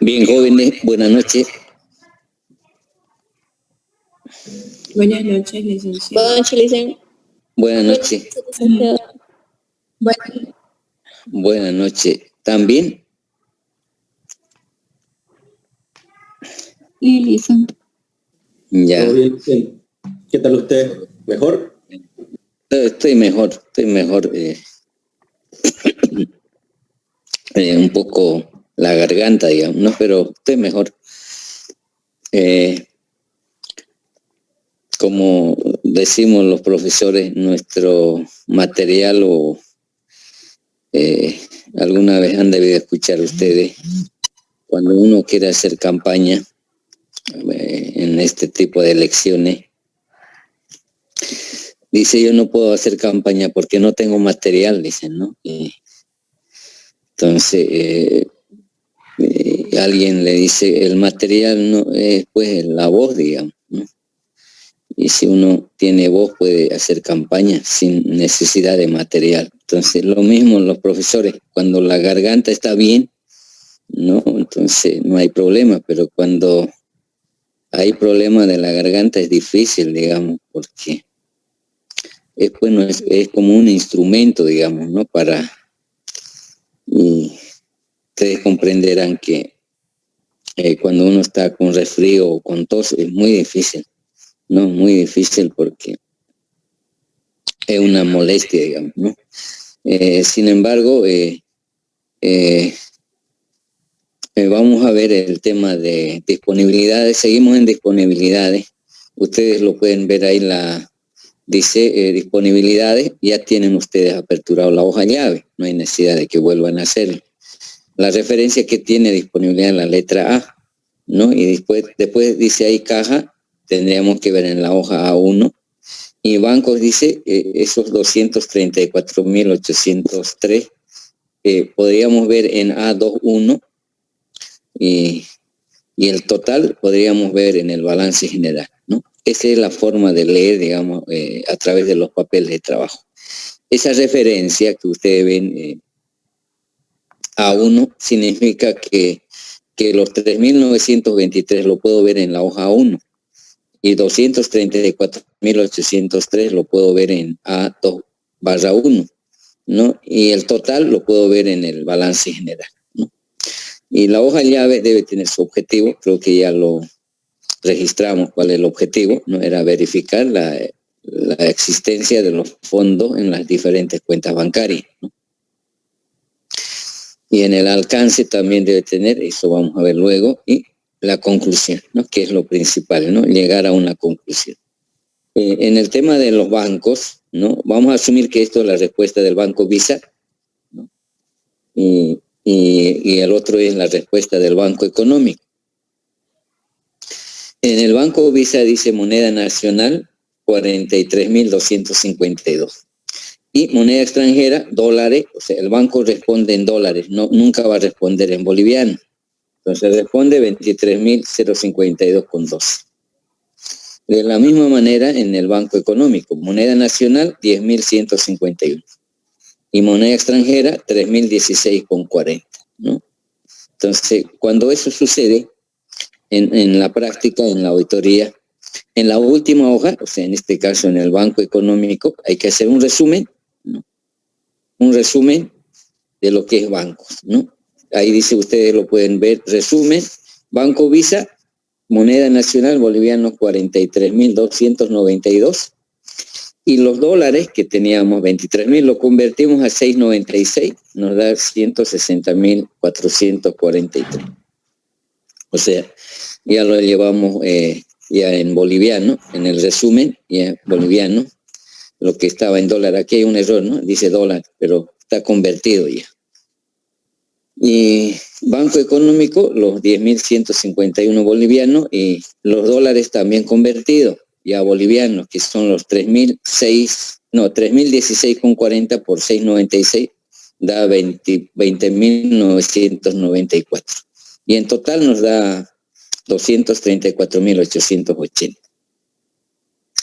Bien, jóvenes, buenas noches. Buenas noches, licenciado. Buenas noches, licenciado. Buenas noches. Buenas noches. ¿También? Sí, licenciado. Ya. ¿Todo bien? ¿Qué tal usted? ¿Mejor? Estoy mejor. Un poco la garganta, digamos, ¿no? Pero estoy mejor. Como decimos los profesores, nuestro material alguna vez han debido escuchar ustedes, cuando uno quiere hacer campaña en este tipo de elecciones, dice: yo no puedo hacer campaña porque no tengo material, dicen, ¿no? Entonces, alguien le dice: el material no es pues la voz, digamos, ¿no? Y si uno tiene voz puede hacer campaña sin necesidad de material. Entonces, lo mismo los profesores, cuando la garganta está bien, ¿no? Entonces no hay problema, pero cuando hay problema de la garganta es difícil, digamos, porque es como un instrumento, digamos, ¿no? Y ustedes comprenderán que cuando uno está con resfrío o con tos es muy difícil, ¿no? Muy difícil porque es una molestia, digamos, ¿no? Sin embargo, vamos a ver el tema de disponibilidades. Seguimos en disponibilidades. Ustedes lo pueden ver ahí, dice disponibilidades. Ya tienen ustedes aperturado la hoja llave. No hay necesidad de que vuelvan a hacerlo. La referencia que tiene disponibilidad en la letra A, ¿no? Y después dice ahí caja. Tendríamos que ver en la hoja A1. Y bancos dice esos 234.803. Podríamos ver en A21. Y el total podríamos ver en el balance general, ¿no? Esa es la forma de leer, digamos, a través de los papeles de trabajo. Esa referencia que ustedes ven A1 significa que los 3.923 lo puedo ver en la hoja 1 y 234.803 lo puedo ver en A2/1, ¿no? Y el total lo puedo ver en el balance general, ¿no? Y la hoja llave debe tener su objetivo, creo que ya lo registramos cuál es el objetivo, ¿no? Era verificar la existencia de los fondos en las diferentes cuentas bancarias, ¿no? Y en el alcance también debe tener, eso vamos a ver luego, y la conclusión, ¿no? Que es lo principal, ¿no? Llegar a una conclusión. En el tema de los bancos, ¿no? Vamos a asumir que esto es la respuesta del Banco Visa, ¿no? Y el otro es la respuesta del Banco Económico. En el Banco Visa dice moneda nacional 43.252 y moneda extranjera dólares. O sea, el banco responde en dólares, nunca va a responder en boliviano. Entonces responde 23.052,12. De la misma manera en el Banco Económico, moneda nacional 10.151 y moneda extranjera 3.016,40, ¿no? Entonces, cuando eso sucede en la práctica, en la auditoría, en la última hoja, o sea, en este caso en el Banco Económico, hay que hacer un resumen, ¿no? Un resumen de lo que es bancos, ¿no? Ahí dice, ustedes lo pueden ver, resumen, Banco Visa, moneda nacional boliviano 43.292 y los dólares que teníamos 23.000 lo convertimos a 6.96, nos da 160.443. O sea, ya lo llevamos ya en boliviano, en el resumen, ya boliviano, lo que estaba en dólar. Aquí hay un error, ¿no? Dice dólar, pero está convertido ya. Y Banco Económico, los 10.151 bolivianos y los dólares también convertidos ya bolivianos, que son los 3.016,40 por 6.96, da 20.994. Y en total nos da 234.880.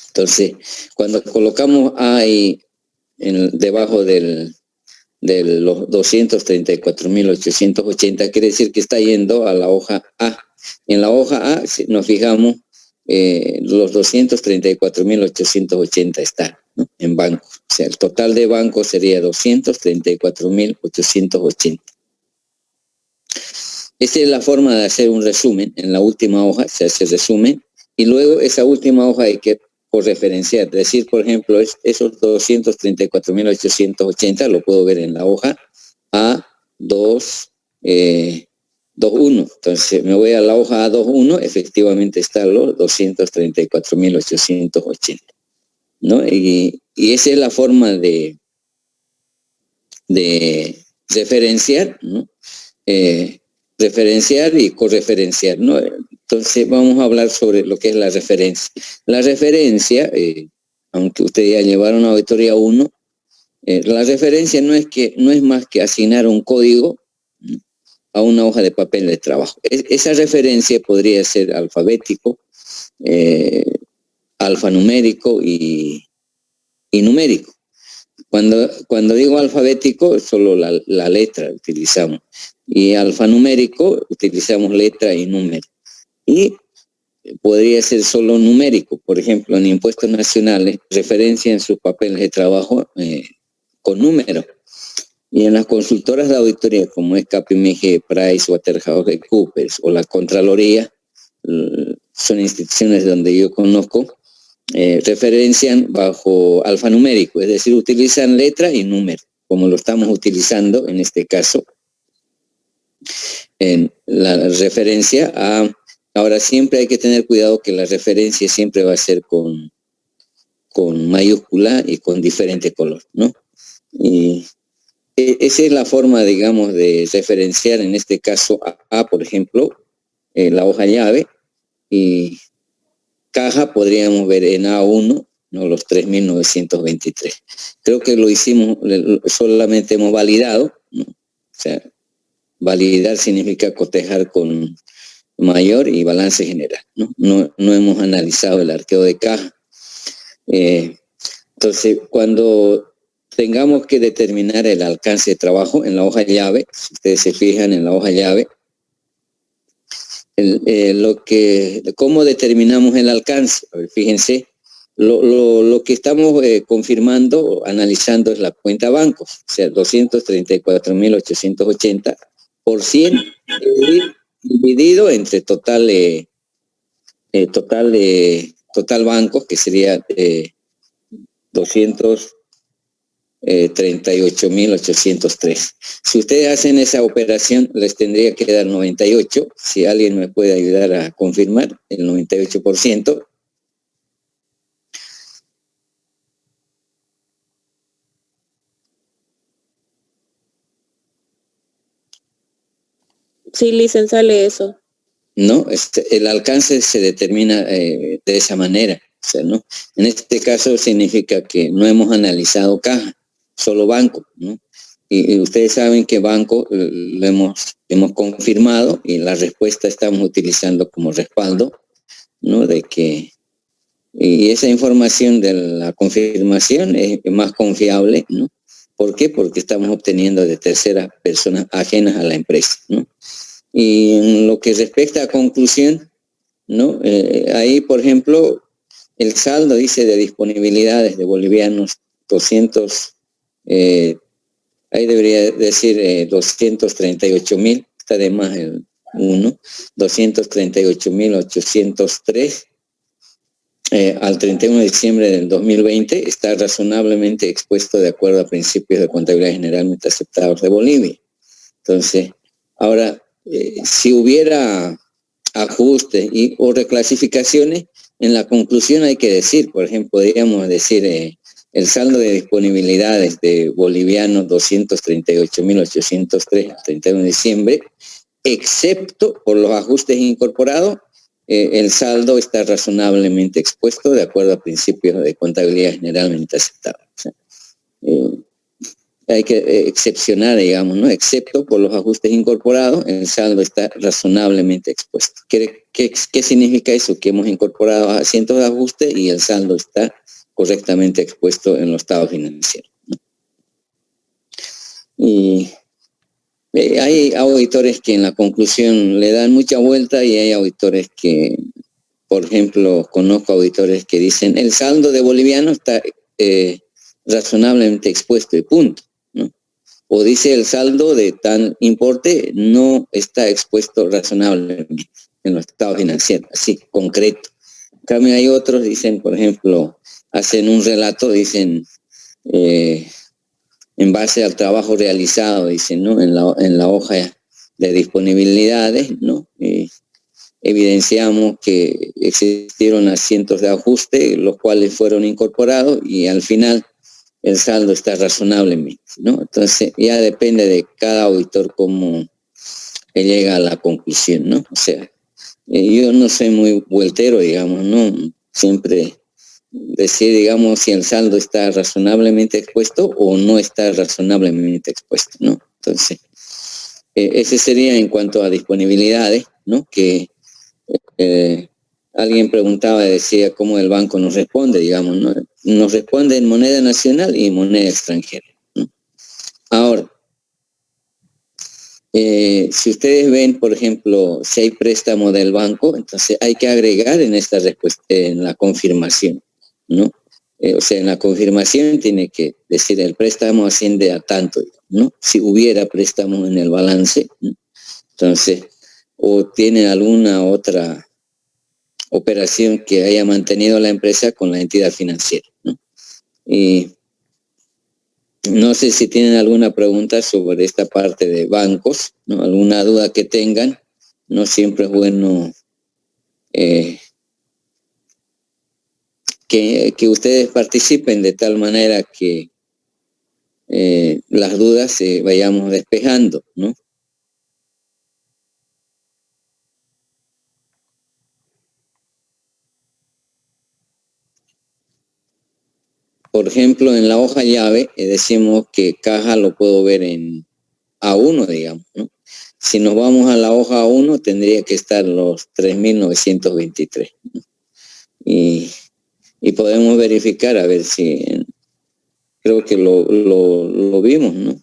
Entonces, cuando colocamos ahí debajo del de los 234.880, quiere decir que está yendo a la hoja A. En la hoja A, si nos fijamos, los 234.880 está, ¿no?, en bancos. O sea, el total de bancos sería 234.880. Esa es la forma de hacer un resumen. En la última hoja se hace el resumen y luego esa última hoja hay que referenciar. Decir, por ejemplo, esos 234.880 lo puedo ver en la hoja A2.1. Entonces me voy a la hoja A2.1, efectivamente están los 234.880, ¿no? Y esa es la forma de referenciar, ¿no? Referenciar y correferenciar, ¿no? Entonces vamos a hablar sobre lo que es la referencia. La referencia, aunque ustedes ya llevaron a auditoría 1, la referencia no es más que asignar un código a una hoja de papel de trabajo. Esa referencia podría ser alfabético, alfanumérico y numérico. Cuando digo alfabético, solo la letra utilizamos. Y alfanumérico, utilizamos letra y número. Y podría ser solo numérico. Por ejemplo, en impuestos nacionales, referencian sus papeles de trabajo con número. Y en las consultoras de auditoría, como es KPMG, PricewaterhouseCoopers o la Contraloría, son instituciones donde yo conozco, referencian bajo alfanumérico, es decir, utilizan letra y número, como lo estamos utilizando en este caso. En la referencia a... Ahora, siempre hay que tener cuidado que la referencia siempre va a ser con mayúscula y con diferente color, ¿no? Y esa es la forma, digamos, de referenciar en este caso A, por ejemplo, la hoja llave, y caja podríamos ver en A1, ¿no?, los 3.923. Creo que lo hicimos, solamente hemos validado, ¿no? O sea, validar significa cotejar con mayor y balance general, ¿no? No hemos analizado el arqueo de caja. Entonces, cuando tengamos que determinar el alcance de trabajo en la hoja llave, si ustedes se fijan en la hoja llave, ¿cómo determinamos el alcance? A ver, fíjense, lo que estamos confirmando o analizando es la cuenta bancos, o sea, 234.880 por 100 dividido entre total bancos, que sería 238.803. Si ustedes hacen esa operación, les tendría que dar 98. Si alguien me puede ayudar a confirmar el 98%. Sí, licenciale eso. No, el alcance se determina de esa manera. O sea, ¿no? En este caso significa que no hemos analizado caja, solo banco, ¿no? Y ustedes saben que banco lo hemos confirmado y la respuesta estamos utilizando como respaldo, ¿no? Y esa información de la confirmación es más confiable, ¿no? ¿Por qué? Porque estamos obteniendo de terceras personas ajenas a la empresa, ¿no? Y en lo que respecta a conclusión, ¿no? Ahí, por ejemplo, el saldo dice de disponibilidades de bolivianos 200, ahí debería decir 238.000, está de más el 1, 238.803 al 31 de diciembre del 2020 está razonablemente expuesto de acuerdo a principios de contabilidad generalmente aceptados de Bolivia. Entonces, ahora, si hubiera ajustes o reclasificaciones, en la conclusión hay que decir, por ejemplo, podríamos decir el saldo de disponibilidades de bolivianos 238.803 al 31 de diciembre, excepto por los ajustes incorporados, el saldo está razonablemente expuesto de acuerdo a principios de contabilidad generalmente aceptados. O sea, hay que excepcionar, digamos, ¿no? Excepto por los ajustes incorporados, el saldo está razonablemente expuesto. ¿Qué significa eso? Que hemos incorporado cientos de ajustes y el saldo está correctamente expuesto en los estados financieros, ¿no? Y hay auditores que en la conclusión le dan mucha vuelta y hay auditores que, por ejemplo, conozco auditores que dicen el saldo de boliviano está razonablemente expuesto y punto, ¿no? O dice el saldo de tal importe no está expuesto razonablemente en los estados financieros, así, concreto. En cambio hay otros, dicen, por ejemplo, hacen un relato, dicen, en base al trabajo realizado, dicen, ¿no? En la hoja de disponibilidades, ¿no? Evidenciamos que existieron asientos de ajuste, los cuales fueron incorporados y al final el saldo está razonablemente, ¿no? Entonces ya depende de cada auditor cómo llega a la conclusión, ¿no? O sea, yo no soy muy vueltero, digamos, ¿no? Siempre decir, digamos, si el saldo está razonablemente expuesto o no está razonablemente expuesto, ¿no? Entonces, ese sería en cuanto a disponibilidades, ¿no? Que alguien preguntaba, decía cómo el banco nos responde, digamos, ¿no? Nos responde en moneda nacional y moneda extranjera, ¿no? Ahora, si ustedes ven, por ejemplo, si hay préstamo del banco, entonces hay que agregar en esta respuesta, en la confirmación, ¿no? O sea, en la confirmación tiene que decir el préstamo asciende a tanto, ¿no? Si hubiera préstamo en el balance, ¿no? Entonces, o tiene alguna otra operación que haya mantenido la empresa con la entidad financiera, ¿no? Y no sé si tienen alguna pregunta sobre esta parte de bancos, ¿no? Alguna duda que tengan. No siempre es bueno que ustedes participen de tal manera que las dudas se vayamos despejando, ¿no? Por ejemplo, en la hoja llave decimos que caja lo puedo ver en A1, digamos, ¿no? Si nos vamos a la hoja A1 tendría que estar los 3.923, ¿no? Y podemos verificar a ver si creo que lo vimos, ¿no?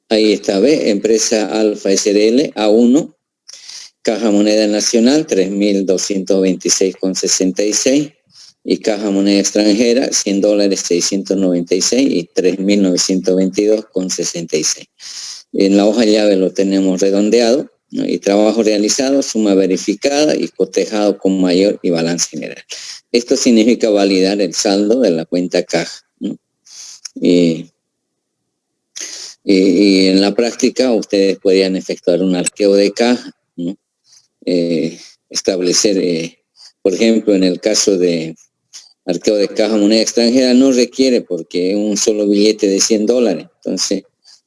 Ahí está, ¿ve? Empresa Alfa SRL, A1, Caja Moneda Nacional, 3.226,66, y Caja Moneda Extranjera, $100, 696, y 3.922,66. En la hoja llave lo tenemos redondeado, ¿no? Y trabajo realizado, suma verificada y cotejado con mayor y balance general. Esto significa validar el saldo de la cuenta caja, ¿no? Y en la práctica ustedes podrían efectuar un arqueo de caja, ¿no? Establecer, por ejemplo, en el caso de arqueo de caja moneda extranjera no requiere porque es un solo billete de $100, entonces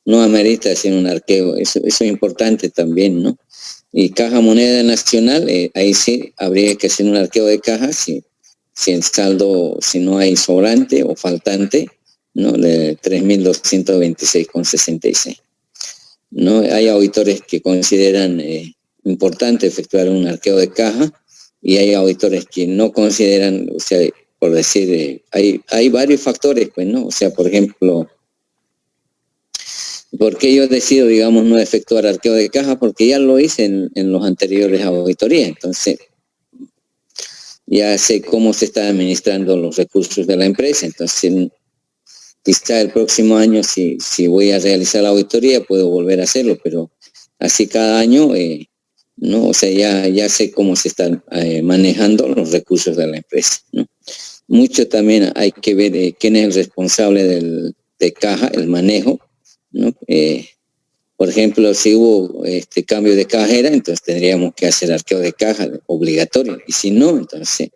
no amerita hacer un arqueo, eso es importante también, ¿no? Y caja moneda nacional, ahí sí habría que hacer un arqueo de caja si el saldo, si no hay sobrante o faltante, ¿no? De 3.226,66. ¿No? Hay auditores que consideran importante efectuar un arqueo de caja y hay auditores que no consideran, o sea, por decir, hay varios factores, pues, ¿no? O sea, por ejemplo, ¿por qué yo decido, digamos, no efectuar arqueo de caja? Porque ya lo hice en los anteriores auditorías, entonces ya sé cómo se están administrando los recursos de la empresa, entonces quizá el próximo año si voy a realizar la auditoría puedo volver a hacerlo, pero así cada año, no, o sea, ya sé cómo se están manejando los recursos de la empresa, ¿no? Mucho también hay que ver quién es el responsable de caja, el manejo, ¿no? Por ejemplo, si hubo cambio de cajera, entonces tendríamos que hacer arqueo de caja obligatorio. Y si no, entonces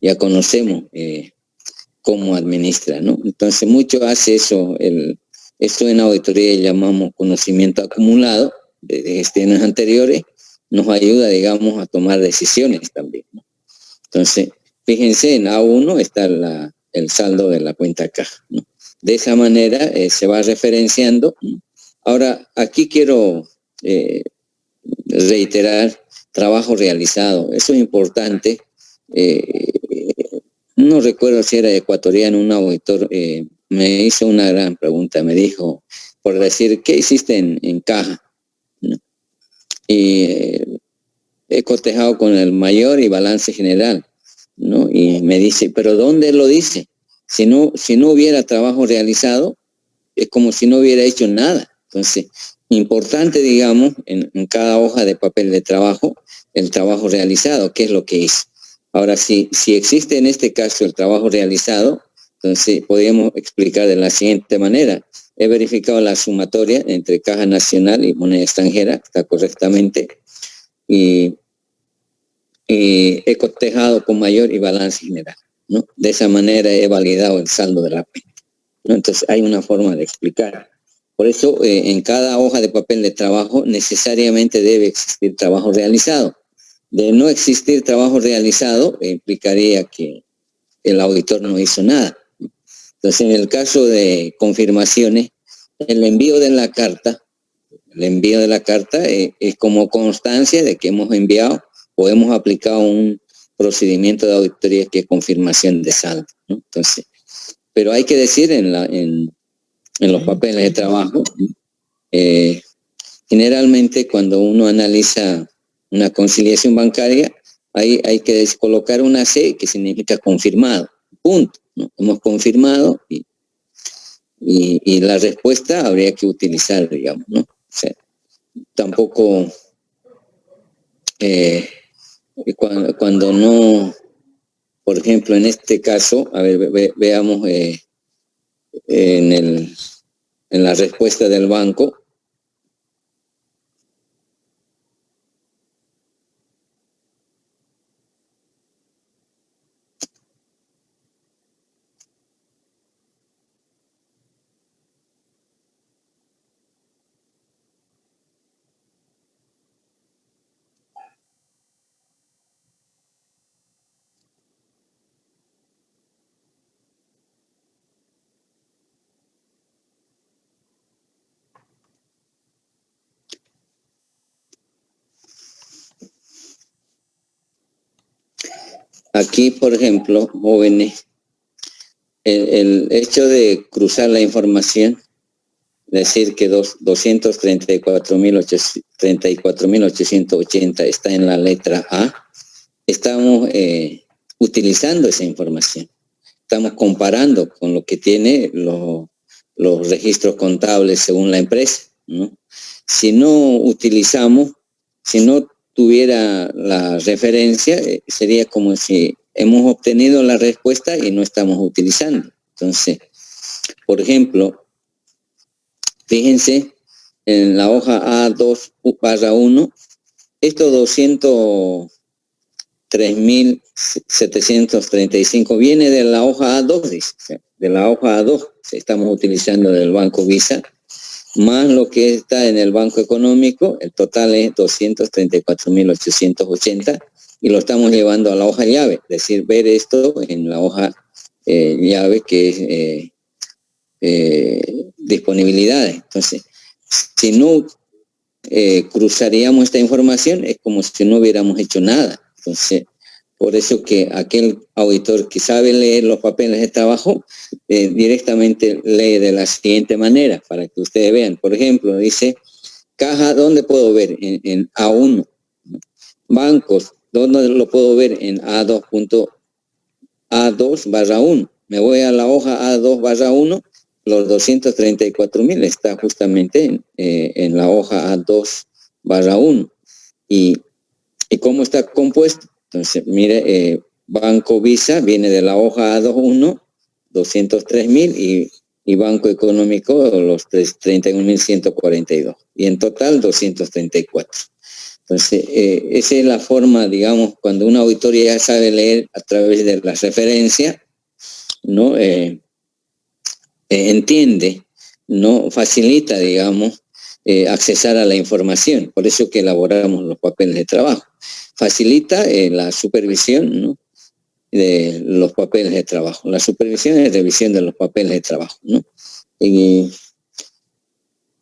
ya conocemos cómo administra, ¿no? Entonces, mucho hace eso. Esto en auditoría llamamos conocimiento acumulado de gestiones anteriores. Nos ayuda, digamos, a tomar decisiones también, ¿no? Entonces, fíjense, en A1 está el saldo de la cuenta caja, ¿no? De esa manera se va referenciando, ¿no? Ahora, aquí quiero reiterar trabajo realizado. Eso es importante. No recuerdo si era ecuatoriano, un auditor me hizo una gran pregunta. Me dijo, por decir, ¿qué hiciste en caja? ¿No? Y he cotejado con el mayor y balance general, ¿no? Y me dice, ¿pero dónde lo dice? Si no hubiera trabajo realizado, es como si no hubiera hecho nada. Entonces, importante, digamos, en cada hoja de papel de trabajo, el trabajo realizado, qué es lo que hizo. Ahora, si existe en este caso el trabajo realizado, entonces podríamos explicar de la siguiente manera. He verificado la sumatoria entre caja nacional y moneda extranjera, está correctamente, y he cotejado con mayor y balance general, ¿no? De esa manera he validado el saldo de la cuenta, ¿no? Entonces hay una forma de explicar. Por eso en cada hoja de papel de trabajo necesariamente debe existir trabajo realizado. De no existir trabajo realizado implicaría que el auditor no hizo nada. Entonces, en el caso de confirmaciones, el envío de la carta es como constancia de que hemos enviado o hemos aplicado un procedimiento de auditoría que es confirmación de saldo, ¿no? Entonces, pero hay que decir en los papeles de trabajo, generalmente cuando uno analiza una conciliación bancaria, hay que colocar una C que significa confirmado, punto, ¿no? Hemos confirmado y la respuesta habría que utilizar, digamos, ¿no? O sea, tampoco cuando no, por ejemplo, en este caso, a ver, veamos en la respuesta del banco. Aquí, por ejemplo, jóvenes, el hecho de cruzar la información, decir que 234.880 está en la letra A, estamos utilizando esa información. Estamos comparando con lo que tiene los registros contables según la empresa, ¿no? Si no utilizamos, si no tuviera la referencia, sería como si hemos obtenido la respuesta y no estamos utilizando. Entonces, por ejemplo, fíjense en la hoja A2/1, estos 203.735 viene de la hoja A2, dice, de la hoja A2, estamos utilizando del Banco Visa, más lo que está en el Banco Económico, el total es 234.880 y lo estamos llevando a la hoja llave, es decir, ver esto en la hoja llave que es disponibilidades. Entonces, si no cruzaríamos esta información, es como si no hubiéramos hecho nada. Entonces, por eso que aquel auditor que sabe leer los papeles de trabajo, directamente lee de la siguiente manera, para que ustedes vean. Por ejemplo, dice, caja, ¿dónde puedo ver? En A1. Bancos, ¿dónde lo puedo ver? En A2/1. Me voy a la hoja A2/1, los 234.000 está justamente en la hoja A2/1. ¿Y cómo está compuesto? Entonces, mire, Banco Visa viene de la hoja A2/1, 203.000, y y Banco Económico los 31.142, y en total 234. Entonces, esa es la forma, digamos, cuando una auditoría ya sabe leer a través de la referencia, ¿no? Entiende, ¿no? Facilita, digamos, accesar a la información. Por eso que elaboramos los papeles de trabajo. Facilita la supervisión, ¿no? De los papeles de trabajo. La supervisión es revisión de los papeles de trabajo, ¿no?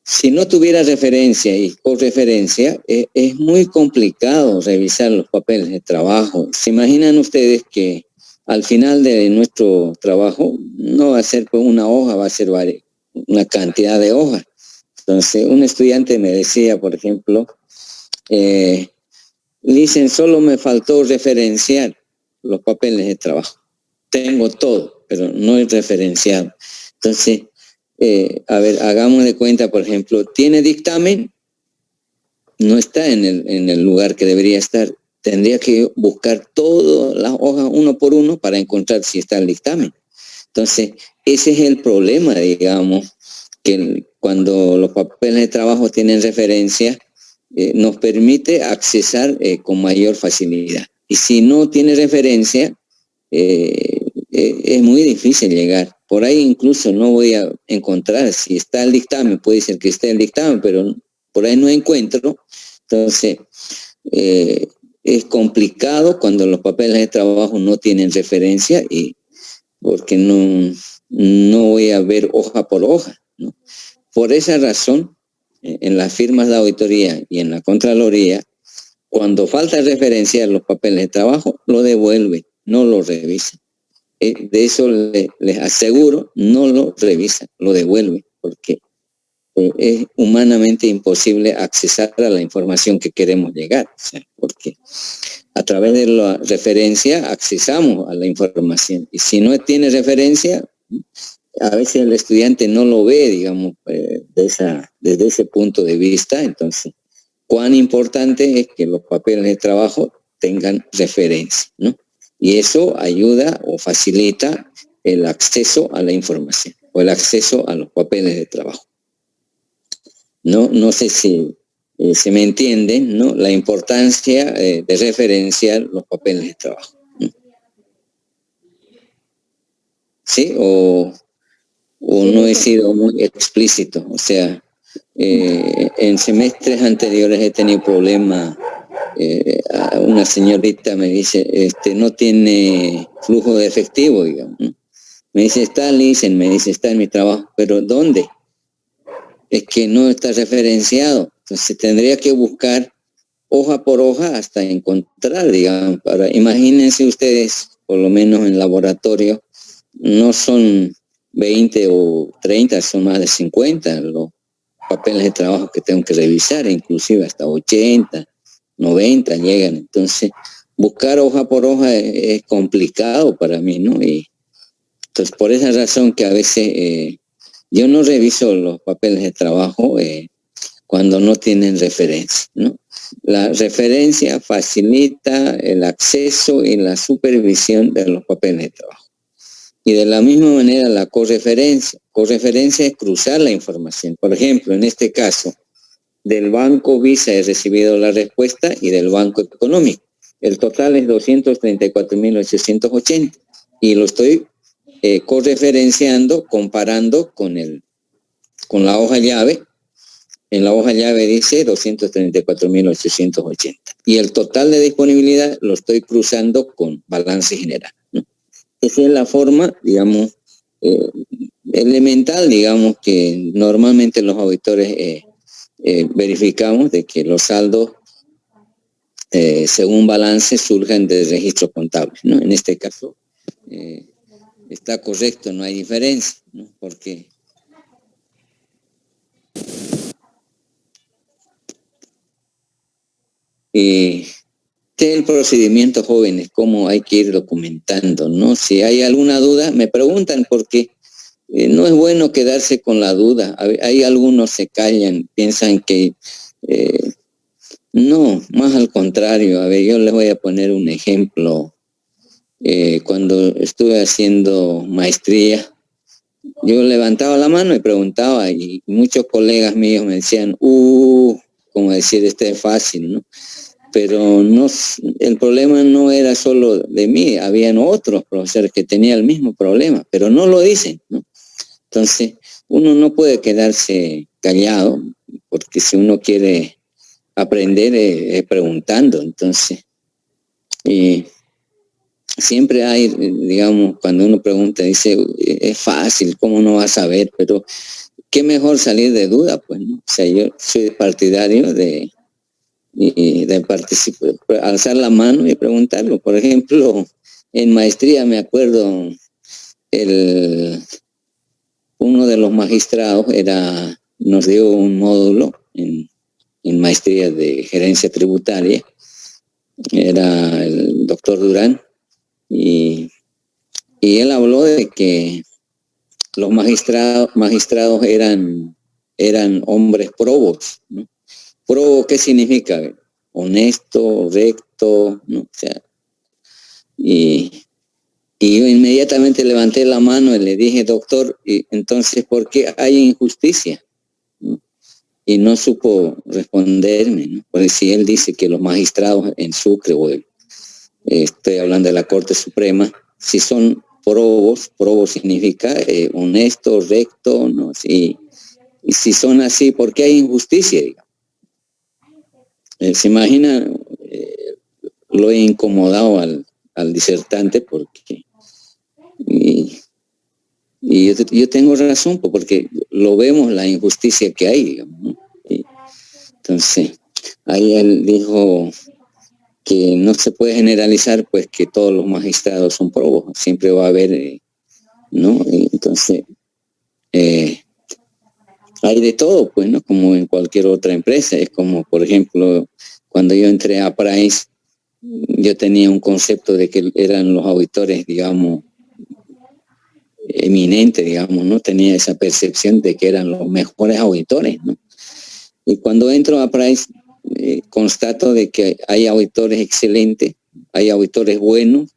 Si no tuviera referencia y correferencia, es muy complicado revisar los papeles de trabajo. ¿Se imaginan ustedes que al final de nuestro trabajo no va a ser pues una hoja, va a ser una cantidad de hojas? Entonces, un estudiante me decía, por ejemplo, dicen, solo me faltó referenciar los papeles de trabajo. Tengo todo, pero no he referenciado. Entonces, a ver, hagamos de cuenta, por ejemplo, ¿tiene dictamen? No está en el lugar que debería estar. Tendría que buscar todas las hojas uno por uno para encontrar si está el dictamen. Entonces, ese es el problema, digamos, que cuando los papeles de trabajo tienen referencia, nos permite accesar con mayor facilidad. Y si no tiene referencia, es muy difícil llegar. Por ahí incluso no voy a encontrar si está el dictamen, puede ser que esté el dictamen, pero por ahí no encuentro. Entonces, es complicado cuando los papeles de trabajo no tienen referencia, y porque no voy a ver hoja por hoja, ¿no? Por esa razón, en las firmas de auditoría y en la Contraloría, cuando falta referencia a los papeles de trabajo, lo devuelven, no lo revisan. De eso les aseguro, no lo revisan, lo devuelven, porque es humanamente imposible accesar a la información que queremos llegar. O sea, porque a través de la referencia accesamos a la información, y si no tiene referencia, a veces el estudiante no lo ve, digamos, desde ese punto de vista. Entonces, cuán importante es que los papeles de trabajo tengan referencia, ¿no? Y eso ayuda o facilita el acceso a la información o el acceso a los papeles de trabajo. No sé si se me entiende, ¿no? La importancia de referenciar los papeles de trabajo, ¿no? ¿Sí? O no he sido muy explícito. O sea, en semestres anteriores he tenido problemas. Una señorita me dice, no tiene flujo de efectivo, digamos, ¿no? Me dice, está en mi trabajo, pero ¿dónde? Es que no está referenciado. Entonces tendría que buscar hoja por hoja hasta encontrar, digamos, imagínense ustedes, por lo menos en laboratorio, no son 20 o 30, son más de 50 los papeles de trabajo que tengo que revisar, inclusive hasta 80, 90 llegan. Entonces, buscar hoja por hoja es complicado para mí, ¿no? Y entonces, por esa razón que a veces yo no reviso los papeles de trabajo cuando no tienen referencia, ¿no? La referencia facilita el acceso y la supervisión de los papeles de trabajo. Y de la misma manera la correferencia. Correferencia es cruzar la información. Por ejemplo, en este caso, del Banco Visa he recibido la respuesta y del Banco Económico. El total es 234.880 y lo estoy correferenciando, comparando con la hoja llave. En la hoja llave dice 234.880 y el total de disponibilidad lo estoy cruzando con balance general, ¿no? Esa es la forma, digamos, elemental, digamos, que normalmente los auditores verificamos de que los saldos según balance surjan de registros contables, ¿no? En este caso está correcto, no hay diferencia, ¿no? Porque este es el procedimiento, jóvenes, cómo hay que ir documentando, ¿no? Si hay alguna duda, me preguntan, porque no es bueno quedarse con la duda. Hay algunos se callan, piensan que no, más al contrario. A ver, yo les voy a poner un ejemplo. Cuando estuve haciendo maestría, yo levantaba la mano y preguntaba, y muchos colegas míos me decían, como decir, este es fácil, ¿no? Pero no, el problema no era solo de mí, habían otros profesores que tenían el mismo problema, pero no lo dicen, ¿no? Entonces, uno no puede quedarse callado, porque si uno quiere aprender preguntando. Entonces, siempre hay, digamos, cuando uno pregunta, dice, es fácil, ¿cómo no vas a saber? Pero qué mejor salir de duda, pues, ¿no? O sea, yo soy partidario de participar, alzar la mano y preguntarlo. Por ejemplo, en maestría me acuerdo, uno de los magistrados nos dio un módulo en maestría de gerencia tributaria, era el doctor Durán, y él habló de que los magistrados eran hombres probos, ¿no? Probo, ¿qué significa? Honesto, recto, ¿no? O sea, y yo inmediatamente levanté la mano y le dije, doctor, y entonces, ¿por qué hay injusticia? ¿No? Y no supo responderme, ¿no? Porque si él dice que los magistrados en Sucre, estoy hablando de la Corte Suprema, si son probos significa honesto, recto, ¿no? Y si son así, ¿por qué hay injusticia? Se imagina, lo he incomodado al disertante porque yo tengo razón, porque lo vemos la injusticia que hay, digamos, ¿no? Entonces, ahí él dijo que no se puede generalizar, pues, que todos los magistrados son probos, siempre va a haber, ¿no? Entonces, hay de todo, pues, ¿no? Como en cualquier otra empresa. Es como, por ejemplo, cuando yo entré a Price, yo tenía un concepto de que eran los auditores, digamos, eminentes, digamos, ¿no? Tenía esa percepción de que eran los mejores auditores, ¿no? Y cuando entro a Price, constato de que hay auditores excelentes, hay auditores buenos,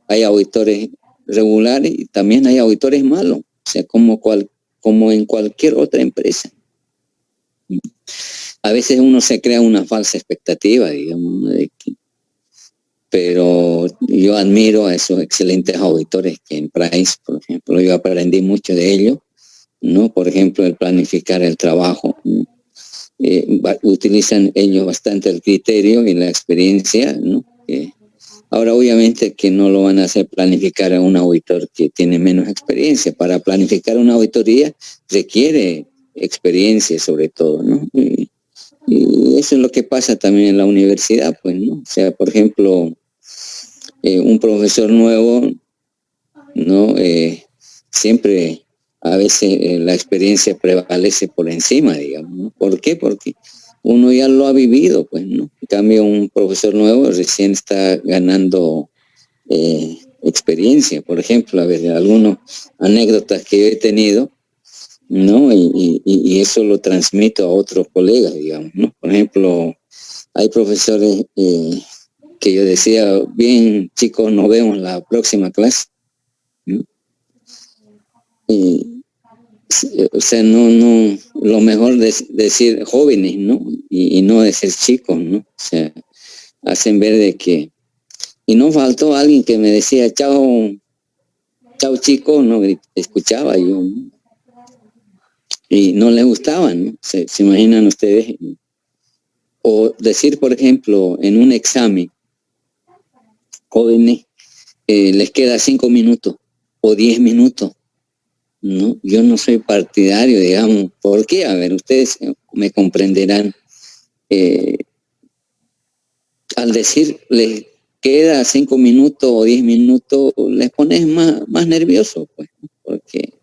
hay auditores regulares y también hay auditores malos, o sea, como en cualquier otra empresa. A veces uno se crea una falsa expectativa, digamos, pero yo admiro a esos excelentes auditores que en Price, por ejemplo, yo aprendí mucho de ellos, ¿no? Por ejemplo, el planificar el trabajo, ¿no? Utilizan ellos bastante el criterio y la experiencia, ¿no? Ahora, obviamente que no lo van a hacer planificar a un auditor que tiene menos experiencia. Para planificar una auditoría requiere experiencia, sobre todo, ¿no? Y eso es lo que pasa también en la universidad, pues, ¿no? O sea, por ejemplo, un profesor nuevo, ¿no? Siempre, a veces, la experiencia prevalece por encima, digamos, ¿no? ¿Por qué? Porque uno ya lo ha vivido, pues, ¿no? En cambio, un profesor nuevo recién está ganando experiencia. Por ejemplo, a ver, algunas anécdotas que yo he tenido, ¿no? Y eso lo transmito a otros colegas, digamos, ¿no? Por ejemplo, hay profesores que yo decía, bien, chicos, nos vemos la próxima clase, ¿no? O sea, no, lo mejor de decir jóvenes, ¿no? Y no decir chicos, ¿no? O sea, hacen ver de que... Y no faltó alguien que me decía, chao chicos, no escuchaba yo, ¿no? Y no les gustaban, ¿no? Se imaginan ustedes. O decir, por ejemplo, en un examen, jóvenes, les queda 5 minutos o 10 minutos, ¿no? Yo no soy partidario, digamos. ¿Por qué? A ver, ustedes me comprenderán. Al decir les queda 5 minutos o 10 minutos, les pones más nervioso, pues, ¿no? Porque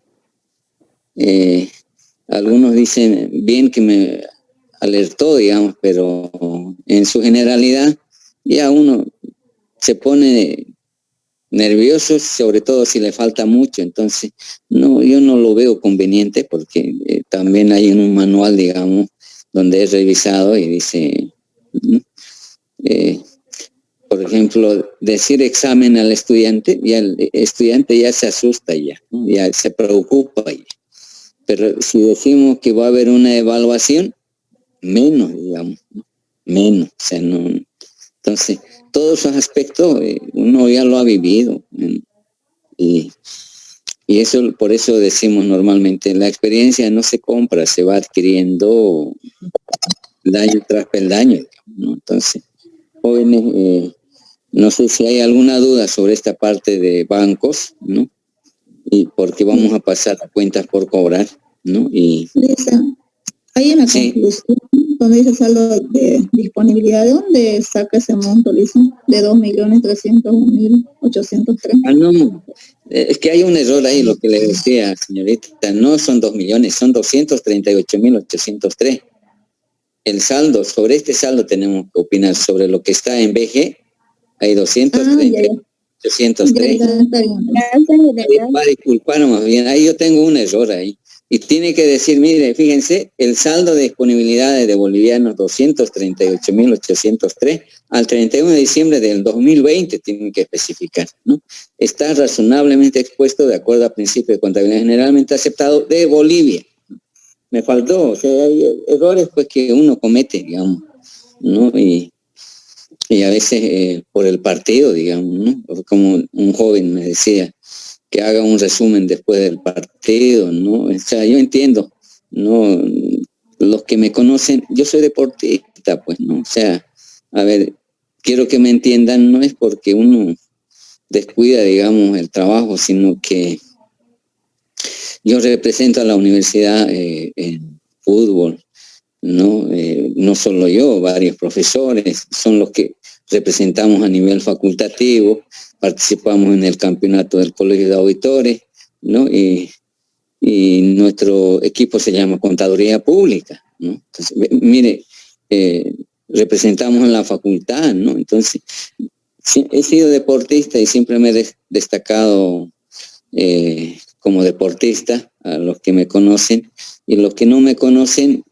algunos dicen bien que me alertó, digamos, pero en su generalidad ya uno se pone nervioso, sobre todo si le falta mucho. Entonces, no, yo no lo veo conveniente porque también hay en un manual, digamos, donde he revisado y dice, por ejemplo, decir examen al estudiante, ya el estudiante ya se asusta ya, ¿no? Ya se preocupa ya. Pero si decimos que va a haber una evaluación, menos, digamos, ¿no? Menos, o sea, no. Entonces, todos esos aspectos uno ya lo ha vivido, y eso, por eso decimos normalmente, la experiencia no se compra, se va adquiriendo peldaño tras peldaño, ¿no? Entonces, jóvenes, no sé si hay alguna duda sobre esta parte de bancos, ¿no? Y porque vamos a pasar a cuentas por cobrar, ¿no? Y Lisa, ahí en la sí, conclusión, cuando dice saldo de disponibilidad, ¿de dónde saca ese monto, Lisa? De 2.301.803. no, es que hay un error ahí, lo que le decía, señorita, no son 2 millones, son 238.803. El saldo, sobre este saldo tenemos que opinar, sobre lo que está en BG, hay 238.803. Va a disculpar más bien, ahí yo tengo un error ahí. Y tiene que decir, mire, fíjense, el saldo de disponibilidades de bolivianos 238.803 al 31 de diciembre del 2020 tienen que especificar, ¿no? Está razonablemente expuesto de acuerdo al principio de contabilidad generalmente aceptado de Bolivia. Me faltó, o sea, hay errores pues que uno comete, digamos, ¿no? Y a veces por el partido, digamos, ¿no? Como un joven me decía, que haga un resumen después del partido, ¿no? O sea, yo entiendo, ¿no? Los que me conocen, yo soy deportista, pues, ¿no? O sea, a ver, quiero que me entiendan, no es porque uno descuida, digamos, el trabajo, sino que yo represento a la universidad en fútbol, ¿no? No solo yo, varios profesores, son los que representamos a nivel facultativo, participamos en el campeonato del Colegio de Auditores, ¿no? Y nuestro equipo se llama Contaduría Pública, ¿no? Entonces, mire, representamos en la facultad, ¿no? Entonces, he sido deportista y siempre me he destacado como deportista, a los que me conocen, y los que no me conocen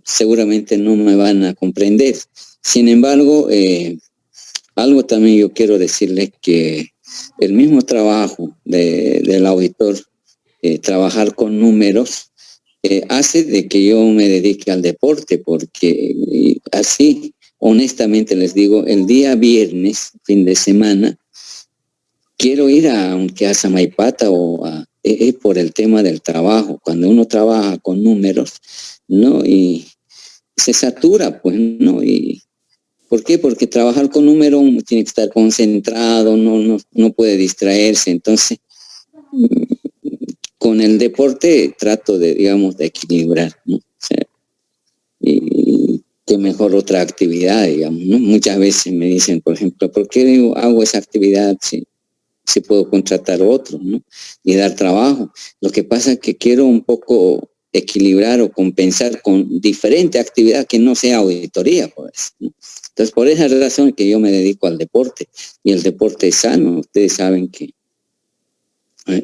seguramente no me van a comprender. Sin embargo, algo también yo quiero decirles, que el mismo trabajo del auditor, trabajar con números, hace de que yo me dedique al deporte, porque así, honestamente les digo, el día viernes, fin de semana, quiero ir aunque a Samaipata es por el tema del trabajo. Cuando uno trabaja con números, ¿no? Y se satura, pues, ¿no? Y ¿por qué? Porque trabajar con números uno tiene que estar concentrado, no puede distraerse. Entonces, con el deporte trato de, digamos, de equilibrar, ¿no? O sea, y qué mejor otra actividad, digamos, ¿no? Muchas veces me dicen, por ejemplo, ¿por qué hago esa actividad si puedo contratar otro, ¿no? Y dar trabajo? Lo que pasa es que quiero un poco equilibrar o compensar con diferente actividad que no sea auditoría, pues, ¿no? Entonces, por esa razón que yo me dedico al deporte, y el deporte es sano. Ustedes saben que,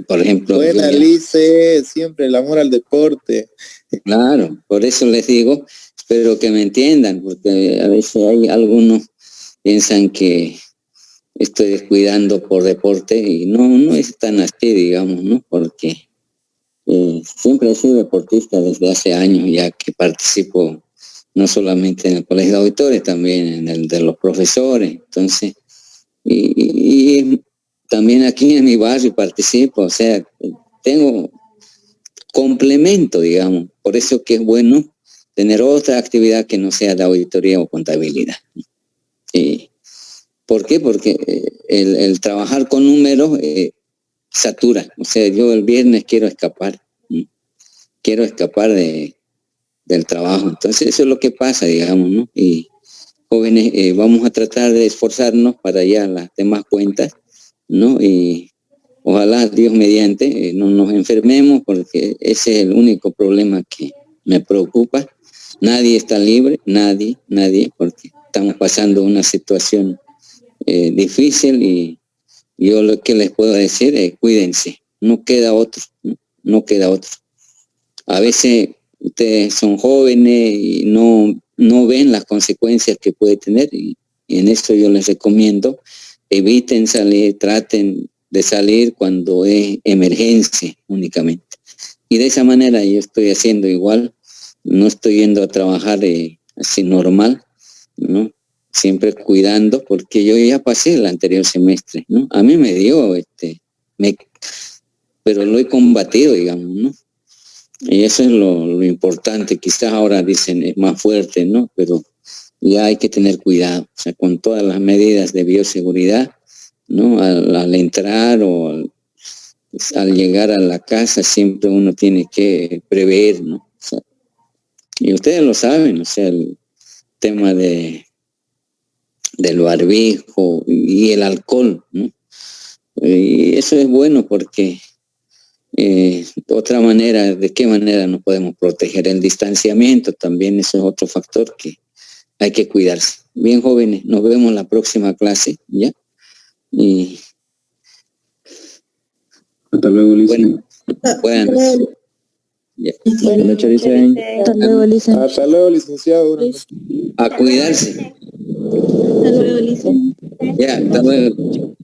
por ejemplo... Buena, Lice, siempre el amor al deporte. Claro, por eso les digo, espero que me entiendan, porque a veces hay algunos piensan que estoy descuidando por deporte, y no es tan así, digamos, ¿no? Porque siempre he sido deportista desde hace años, ya que participo no solamente en el Colegio de Auditores, también en el de los profesores. Entonces, y también aquí en mi barrio participo, o sea, tengo complemento, digamos. Por eso que es bueno tener otra actividad que no sea de auditoría o contabilidad. ¿Por qué? Porque el trabajar con números satura. O sea, yo el viernes quiero escapar del trabajo. Entonces eso es lo que pasa, digamos, ¿no? Y jóvenes, vamos a tratar de esforzarnos para ya las demás cuentas, ¿no? Y ojalá, Dios mediante, no nos enfermemos, porque ese es el único problema que me preocupa. Nadie está libre, nadie, porque estamos pasando una situación difícil, y yo lo que les puedo decir es cuídense, no queda otro, no queda otro. A veces ustedes son jóvenes y no ven las consecuencias que puede tener, y en esto yo les recomiendo, eviten salir, traten de salir cuando es emergencia únicamente. Y de esa manera yo estoy haciendo igual, no estoy yendo a trabajar así normal, ¿no? Siempre cuidando, porque yo ya pasé el anterior semestre, ¿no? A mí me dio, pero lo he combatido, digamos, ¿no? Y eso es lo importante. Quizás ahora dicen es más fuerte, ¿no? Pero ya hay que tener cuidado, o sea, con todas las medidas de bioseguridad, ¿no? Al entrar o al llegar a la casa siempre uno tiene que prever, ¿no? O sea, y ustedes lo saben, o sea, el tema del barbijo y el alcohol, ¿no? Y eso es bueno porque otra manera, ¿de qué manera nos podemos proteger? El distanciamiento también, eso es otro factor que hay que cuidarse. Bien, jóvenes, nos vemos en la próxima clase, ¿ya? Y Hasta luego, Licen. Bueno, ya. Buenas noches, Licen. Hasta luego, Licen. Hasta luego, licenciado. Buenas noches. A cuidarse. Hasta luego, Licen. Ya, hasta luego.